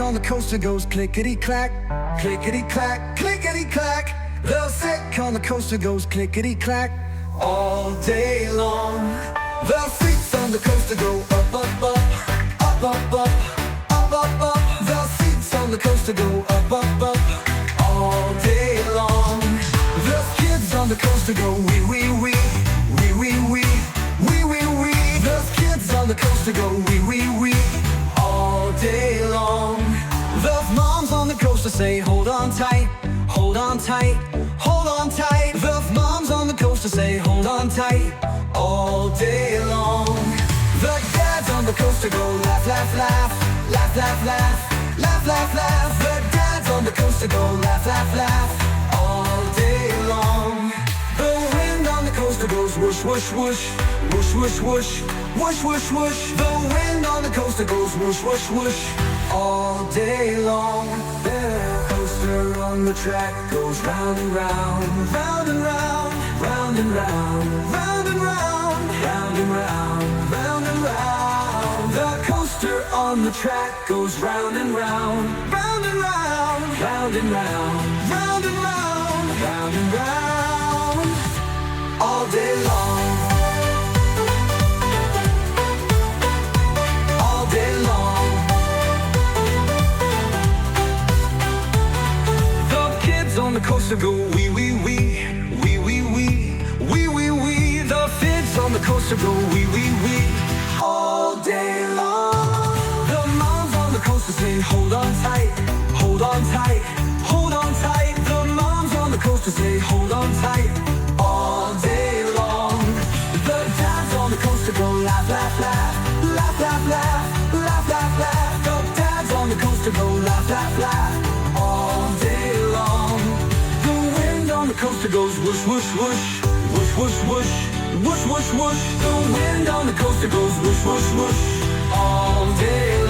on the coaster goes clickety-clack, clickety-clack, clickety-clack. The sick on the coaster goes clickety-clack all day long. The seats on the coaster go up, up, up, up, up, up, up, up, up. The seats on the coaster go up, up, up all day long. The kids on the coaster go wee, wee, wee, wee, wee, wee, wee, wee, wee. The kids on the coaster go wee, wee, wee all day long. The moms on the coaster say hold on tight, hold on tight, hold on tight. The moms on the coaster say hold on tight all day long. The dads on the coaster go laugh, laugh, laugh, laugh, laugh, laugh, laugh, laugh, laugh. The dads on the coaster go laugh, laugh, laugh all day long. The wind on the coaster goes whoosh, whoosh, whoosh, whoosh, whoosh, whoosh, whoosh, whoosh, whoosh. The wind on the coaster goes whoosh, whoosh, whoosh all day long. The coaster on the track goes round and round, round and round, round and round, round and round, round and round, round and round. The coaster on the track goes round and round, round and round, round and round, round and round, round and round, all day long. All day long. The kids on the coaster go wee, wee, wee, wee, wee, wee, wee, wee, wee. The kids on the coaster go wee, wee, wee all day long. The moms on the coaster say hold on tight, hold on tight, hold on tight. The moms on the coaster say hold on tight all day long. The dads on the coaster go laugh, laugh, laugh, laugh, laugh, laugh, laugh, laugh, laugh. The dads on the coaster go laugh, laugh, laugh all day long. The wind on the coaster goes whoosh, whoosh, whoosh, whoosh, whoosh, whoosh, whoosh, whoosh, whoosh. The wind on the coaster goes whoosh, whoosh, whoosh all day long.